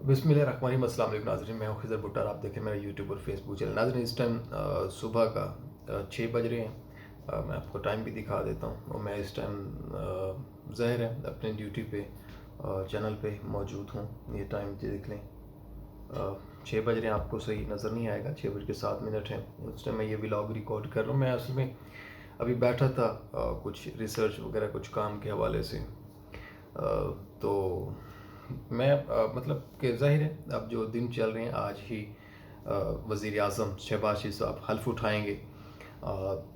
बिस्मिल्लाहिर्रहमानिर्रहीम। अस्सलाम वालेकुम नाज़रीन, मैं हूं खिज़र भुट्टर। आप देखें मेरा यूट्यूब और फेसबुक चैनल। नाज़रीन, इस टाइम सुबह का 6 बज रहे हैं। मैं आपको टाइम भी दिखा देता हूं और मैं इस टाइम ज़ाहिर है अपने ड्यूटी पे चैनल पे मौजूद हूं। ये टाइम देख लें, 6 बज रहे हैं। आपको सही नज़र नहीं आएगा, 6 बज के 7 मिनट है। उस टाइम मैं ये व्लॉग रिकॉर्ड कर रहा हूँ। मैं असल में अभी बैठा था कुछ रिसर्च वगैरह कुछ काम के हवाले से। तो मैं मतलब कि ज़ाहिर है अब जो दिन चल रहे हैं, आज ही वज़ीर आज़म शहबाज शरीफ साहब हल्फ़ उठाएंगे।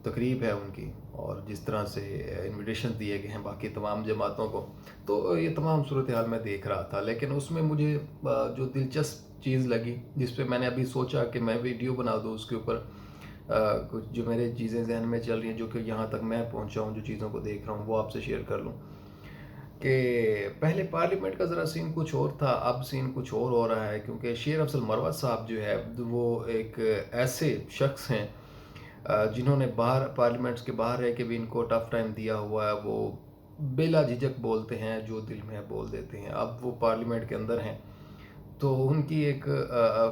तकरीब है उनकी, और जिस तरह से इनविटेशन दिए गए हैं बाकी तमाम जमातों को, तो ये तमाम सूरत हाल मैं देख रहा था। लेकिन उसमें मुझे जो दिलचस्प चीज़ लगी, जिस पे मैंने अभी सोचा कि मैं वीडियो बना दूँ उसके ऊपर, कुछ जो मेरे चीज़ें जहन में चल रही हैं, जो कि यहाँ तक मैं पहुँचा हूँ, जो चीज़ों को देख रहा हूँ, वो आपसे शेयर कर लूँ। कि पहले पार्लियामेंट का ज़रा सीन कुछ और था, अब सीन कुछ और हो रहा है। क्योंकि शेर अफजल मरवत साहब जो है, वो एक ऐसे शख्स हैं जिन्होंने बाहर पार्लियामेंट्स के बाहर रह के भी इनको टफ टाइम दिया हुआ है। वो बेला झिझक बोलते हैं, जो दिल में है बोल देते हैं। अब वो पार्लियामेंट के अंदर हैं, तो उनकी एक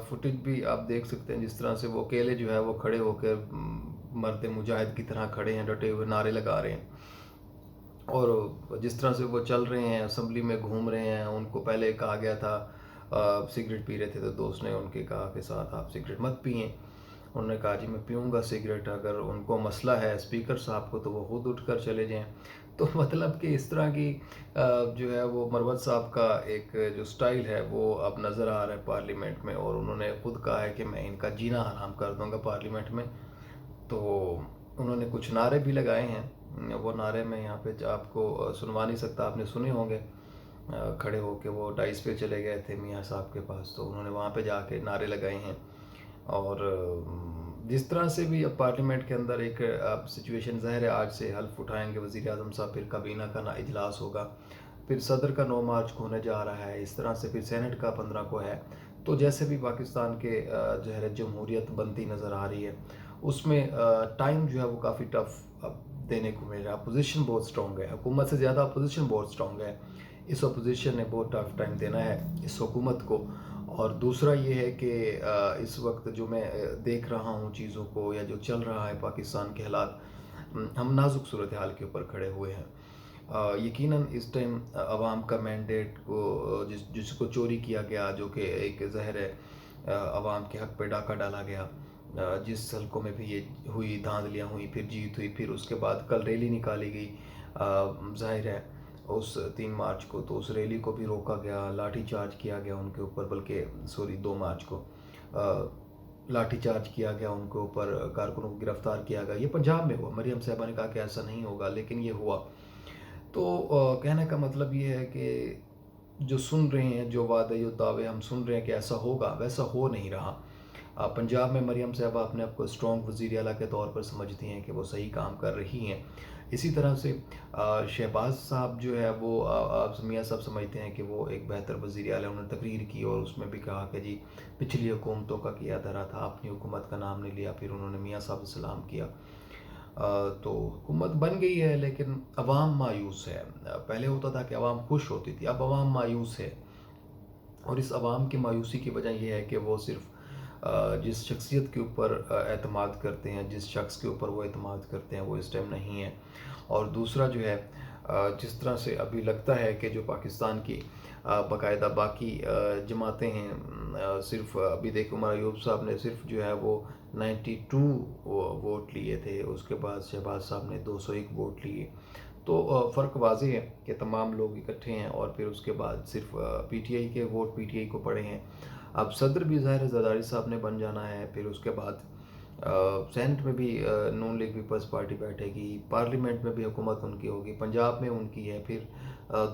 फुटेज भी आप देख सकते हैं, जिस तरह से वो अकेले जो है वो खड़े होकर मर्द मुजाहिद की तरह खड़े हैं, डटे हुए नारे लगा रहे हैं। और जिस तरह से वो चल रहे हैं, असेंबली में घूम रहे हैं। उनको पहले कहा गया था, सिगरेट पी रहे थे तो दोस्त ने उनके कहा कि साथ आप सिगरेट मत पिएं। उन्होंने कहा जी मैं पीऊँगा सिगरेट। अगर उनको मसला है स्पीकर साहब को, तो वो खुद उठ कर चले जाएं। तो मतलब कि इस तरह की जो है वो मरवत साहब का एक जो स्टाइल है वो अब नज़र आ रहा है पार्लियामेंट में। और उन्होंने खुद कहा है कि मैं इनका जीना हराम कर दूंगा पार्लियामेंट में। तो उन्होंने कुछ नारे भी लगाए हैं। वो नारे मैं यहाँ पे आपको सुनवा नहीं सकता, आपने सुने होंगे। खड़े होके वो डाइस पे चले गए थे मियाँ साहब के पास, तो उन्होंने वहाँ पे जाके नारे लगाए हैं। और जिस तरह से भी अब पार्लियामेंट के अंदर एक अब सिचुएशन ज़ाहिर है, आज से हल्फ उठाएंगे वज़ीर आज़म साहब, फिर काबीना का ना इजलास होगा, फिर सदर का 9 मार्च को होने जा रहा है, इस तरह से फिर सेनेट का 15 को है। तो जैसे भी पाकिस्तान के जो है जमहूरियत बनती नज़र आ रही है, उसमें टाइम जो है वो काफ़ी टफ अब देने को मिल रहा है। अपोजिशन बहुत स्ट्रॉन्ग है, हुकूमत से ज़्यादा अपोजिशन बहुत स्ट्रॉन्ग है। इस अपोजिशन ने बहुत टफ टाइम देना है इस हुकूमत को। और दूसरा ये है कि इस वक्त जो मैं देख रहा हूँ चीज़ों को, या जो चल रहा है पाकिस्तान के हालात, हम नाजुक सूरत हाल के ऊपर खड़े हुए हैं। यकीनन इस टाइम अवाम का मैंडेट को जिसको चोरी किया गया, जो कि एक ज़हर है, अवाम के हक़ पे डाका डाला गया। जिस हलकों में भी ये हुई, धांधलियाँ हुई, फिर जीत हुई, फिर उसके बाद कल रैली निकाली गई, ज़ाहिर है उस 3 मार्च को, तो उस रैली को भी रोका गया, लाठी चार्ज किया गया उनके ऊपर। बल्कि सॉरी 2 मार्च को लाठी चार्ज किया गया उनके ऊपर, कारकुनों को गिरफ्तार किया गया। ये पंजाब में हुआ। मरियम साहबा ने कहा कि ऐसा नहीं होगा, लेकिन ये हुआ। तो कहने का मतलब ये है कि जो सुन रहे हैं, जो वादे जो दावे हम सुन रहे हैं कि ऐसा होगा, वैसा हो नहीं रहा। पंजाब में मरियम साहबा अपने आप को स्ट्रॉन्ग वज़ीर आला के तौर पर समझती हैं कि वो सही काम कर रही हैं। इसी तरह से शहबाज साहब जो है वो आप मियाँ साहब समझते हैं कि वो एक बेहतर वज़ीर आला। उन्होंने तकरीर की और उसमें भी कहा कि जी पिछली हुकूमतों का किया धरा था, अपनी हुकूमत का नाम नहीं लिया। फिर उन्होंने मियाँ साहब से सलाम किया। तो हुकूमत बन गई है, लेकिन अवाम मायूस है। पहले होता था कि अवाम खुश होती थी, अब अवाम मायूस है। और इस अवाम की मायूसी की वजह यह है कि वो सिर्फ जिस शख्सियत के ऊपर एतमाद करते हैं, जिस शख्स के ऊपर वो एतमाद करते हैं, वो इस टाइम नहीं है। और दूसरा जो है, जिस तरह से अभी लगता है कि जो पाकिस्तान की बाकायदा बाकी जमातें हैं, सिर्फ अभी देखो उमर अयूब साहब ने सिर्फ जो है वो 92 वोट लिए थे, उसके बाद शहबाज साहब ने 201 वोट लिए। तो फ़र्क वाज़ेह है कि तमाम लोग इकट्ठे हैं। और फिर उसके बाद सिर्फ पीटीआई के वोट पीटीआई को पड़े हैं। अब सदर भी ज़ाहिर है ज़रदारी साहब ने बन जाना है। फिर उसके बाद सेनेट में भी नून लीग पीपल्स पार्टी बैठेगी, पार्लियामेंट में भी हुकूमत उनकी होगी, पंजाब में उनकी है। फिर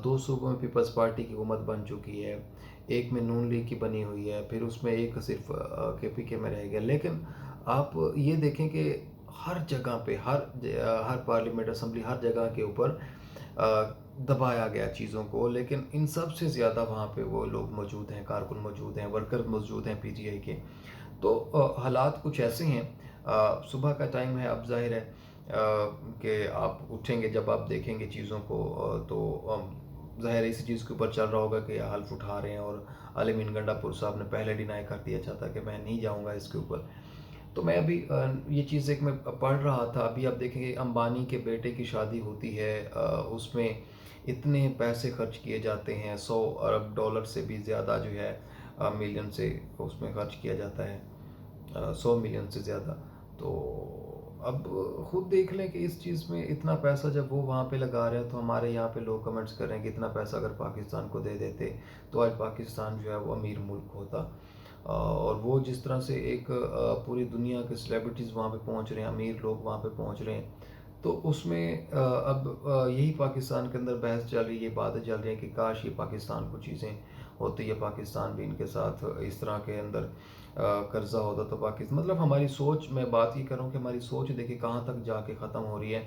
2 सूबों में पीपल्स पार्टी की हुकूमत बन चुकी है, एक में नून लीग की बनी हुई है, फिर उसमें एक सिर्फ केपीके में रह गया। लेकिन आप ये देखें कि हर जगह पे, हर पार्लियामेंट असम्बली, हर जगह के ऊपर दबाया गया चीज़ों को। लेकिन इन सब से ज़्यादा वहाँ पे वो लोग मौजूद हैं, कारकुन मौजूद हैं, वर्कर मौजूद हैं पीटीआई के। तो हालात कुछ ऐसे हैं। सुबह का टाइम है, अब ज़ाहिर है कि आप उठेंगे, जब आप देखेंगे चीज़ों को, तो ظاہر ہے اسی چیز کے اوپر چل رہا ہوگا کہ یہ حلف اٹھا رہے ہیں، اور عالمین گنڈا پور صاحب نے پہلے ڈینائی کر دیا چاہتا کہ میں نہیں جاؤں گا اس کے اوپر. تو میں ابھی یہ چیز ایک میں پڑھ رہا تھا. ابھی آپ دیکھیں گے امبانی کے بیٹے کی شادی ہوتی ہے، اس میں اتنے پیسے خرچ کیے جاتے ہیں، $100 ارب سے بھی زیادہ جو ہے ملین سے اس میں خرچ کیا جاتا ہے، 100 ملین سے زیادہ. تو اب خود دیکھ لیں کہ اس چیز میں اتنا پیسہ جب وہ وہاں پہ لگا رہے ہیں، تو ہمارے یہاں پہ لوگ کمنٹس کر رہے ہیں کہ اتنا پیسہ اگر پاکستان کو دے دیتے تو آج پاکستان جو ہے وہ امیر ملک ہوتا. اور وہ جس طرح سے ایک پوری دنیا کے سیلیبریٹیز وہاں پہ پہنچ رہے ہیں، امیر لوگ وہاں پہ پہنچ رہے ہیں، تو اس میں اب یہی پاکستان کے اندر بحث چل رہی ہے، باتیں چل رہی ہیں کہ کاش یہ پاکستان کو چیزیں ہوتی ہے، پاکستان بھی ان کے ساتھ اس طرح کے اندر قرضہ ہوتا تو پاکستان. مطلب ہماری سوچ، میں بات یہ کروں کہ ہماری سوچ دیکھیں کہاں تک جا کے ختم ہو رہی ہے،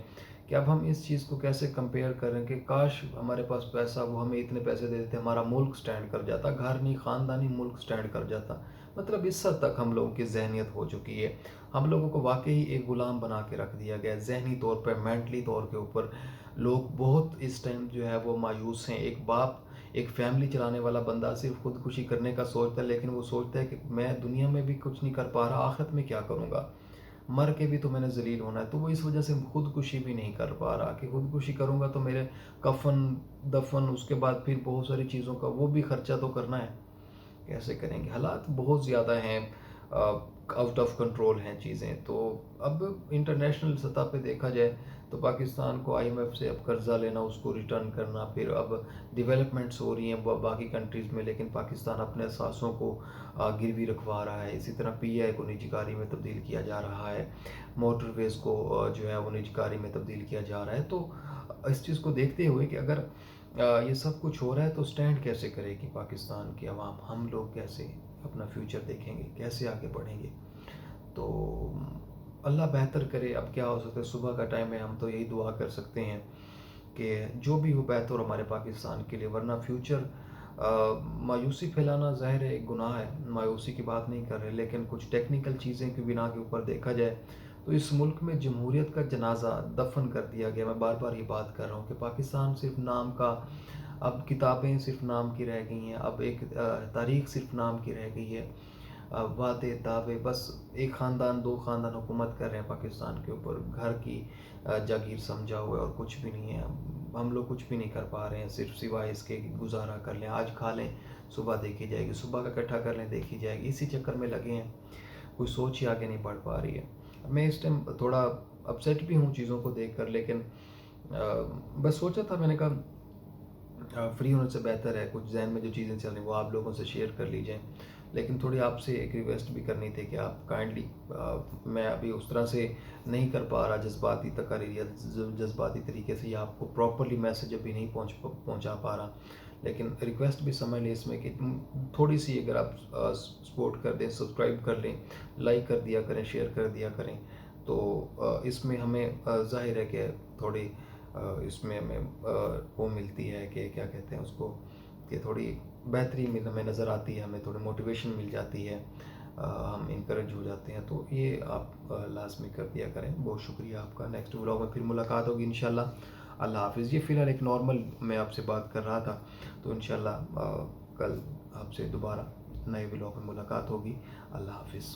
کہ اب ہم اس چیز کو کیسے کمپیئر کریں کہ کاش ہمارے پاس پیسہ، وہ ہمیں اتنے پیسے دے دیتے، ہمارا ملک سٹینڈ کر جاتا، گھر نہیں خاندانی ملک سٹینڈ کر جاتا. مطلب اس حد تک ہم لوگوں کی ذہنیت ہو چکی ہے. ہم لوگوں کو واقعی ایک غلام بنا کے رکھ دیا گیا ہے، ذہنی طور پہ، مینٹلی طور کے اوپر. لوگ بہت اس ٹائم جو ہے وہ مایوس ہیں. ایک باپ، ایک فیملی چلانے والا بندہ صرف خودکشی کرنے کا سوچتا ہے، لیکن وہ سوچتا ہے کہ میں دنیا میں بھی کچھ نہیں کر پا رہا، آخرت میں کیا کروں گا، مر کے بھی تو میں نے ذلیل ہونا ہے. تو وہ اس وجہ سے خودکشی بھی نہیں کر پا رہا کہ خودکشی کروں گا تو میرے کفن دفن، اس کے بعد پھر بہت ساری چیزوں کا وہ بھی خرچہ تو کرنا ہے، کیسے کریں گے. حالات بہت زیادہ ہیں، آؤٹ آف کنٹرول ہیں چیزیں. تو اب انٹرنیشنل سطح پہ دیکھا جائے تو پاکستان کو IMF سے اب قرضہ لینا، اس کو ریٹرن کرنا، پھر اب ڈیولپمنٹس ہو رہی ہیں باقی کنٹریز میں، لیکن پاکستان اپنے اثاثوں کو گروی رکھوا رہا ہے. اسی طرح PI کو نجی کاری میں تبدیل کیا جا رہا ہے، موٹر ویز کو جو ہے وہ نجی کاری میں تبدیل کیا جا رہا ہے. تو اس چیز کو دیکھتے ہوئے کہ اگر یہ سب کچھ ہو رہا ہے تو سٹینڈ کیسے کرے گی پاکستان کی عوام، ہم لوگ کیسے اپنا فیوچر دیکھیں گے، کیسے آگے بڑھیں گے. تو اللہ بہتر کرے. اب کیا ہو سکتا ہے، صبح کا ٹائم ہے، ہم تو یہی دعا کر سکتے ہیں کہ جو بھی ہو بہتر ہمارے پاکستان کے لیے، ورنہ فیوچر مایوسی پھیلانا ظاہر ہے ایک گناہ ہے، مایوسی کی بات نہیں کر رہے، لیکن کچھ ٹیکنیکل چیزیں کی بنا کے اوپر دیکھا جائے تو اس ملک میں جمہوریت کا جنازہ دفن کر دیا گیا. میں بار بار یہ بات کر رہا ہوں کہ پاکستان صرف نام کا، اب کتابیں صرف نام کی رہ گئی ہیں، اب ایک تاریخ صرف نام کی رہ گئی ہے، وعدے دعوے، بس ایک خاندان، دو خاندان حکومت کر رہے ہیں پاکستان کے اوپر، گھر کی جاگیر سمجھا ہوا ہے اور کچھ بھی نہیں ہے. ہم لوگ کچھ بھی نہیں کر پا رہے ہیں، صرف سوائے اس کے گزارا کر لیں، آج کھا لیں صبح دیکھی جائے گی، صبح کا اکٹھا کر لیں دیکھی جائے گی، اسی چکر میں لگے ہیں، کوئی سوچ ہی آگے نہیں بڑھ پا رہی ہے. میں اس ٹائم تھوڑا اپسیٹ بھی ہوں چیزوں کو دیکھ کر، لیکن بس سوچا تھا، میں نے کہا فری ہونے سے بہتر ہے کچھ ذہن میں جو چیزیں چل رہی ہیں وہ آپ لوگوں سے شیئر کر لی جائیں. لیکن تھوڑی آپ سے ایک ریکویسٹ بھی کرنی تھی کہ آپ کائنڈلی، میں ابھی اس طرح سے نہیں کر پا رہا جذباتی تقاریر یا جذباتی طریقے سے، یا آپ کو پراپرلی میسج ابھی نہیں پہنچا پا رہا، لیکن ریکویسٹ بھی سمجھ لیں اس میں کہ تھوڑی سی اگر آپ سپورٹ کر دیں، سبسکرائب کر لیں، لائک کر دیا کریں، شیئر کر دیا کریں، تو اس میں ہمیں ظاہر ہے کہ تھوڑی اس میں ہمیں وہ ملتی ہے کہ کیا کہتے ہیں اس کو، کہ تھوڑی بہتری ہمیں نظر آتی ہے، ہمیں تھوڑی موٹیویشن مل جاتی ہے، ہم انکریج ہو جاتے ہیں. تو یہ آپ لازمی کر دیا کریں. بہت شکریہ آپ کا. نیکسٹ ولاگ میں پھر ملاقات ہوگی انشاءاللہ. اللہ حافظ. یہ فی الحال ایک نارمل میں آپ سے بات کر رہا تھا، تو انشاءاللہ کل آپ سے دوبارہ نئے ولاگ میں ملاقات ہوگی. اللہ حافظ.